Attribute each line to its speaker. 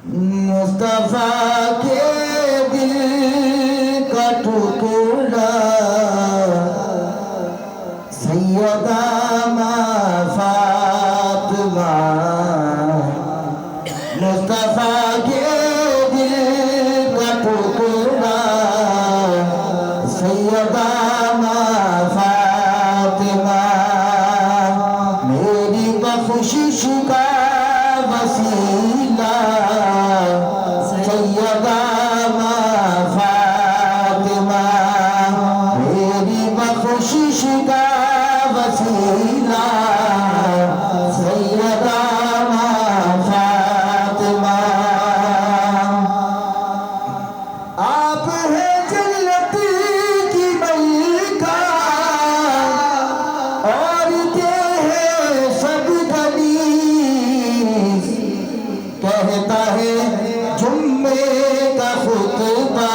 Speaker 1: मुस्तफा के दिल का टुकड़ा सैयदा माँ फातिमा। मुस्तफा के दिल का टुकड़ा सैयदा माँ फातिमा। मेरी बख्शिश का वसीला सैयदा माँ फातिमा। मेरी बख्शिश का वसीला सैयदा माँ फातिमा। आप है जन्नत की मलिका और ये है सब हदीस। कहता है जुम्मे का खुतबा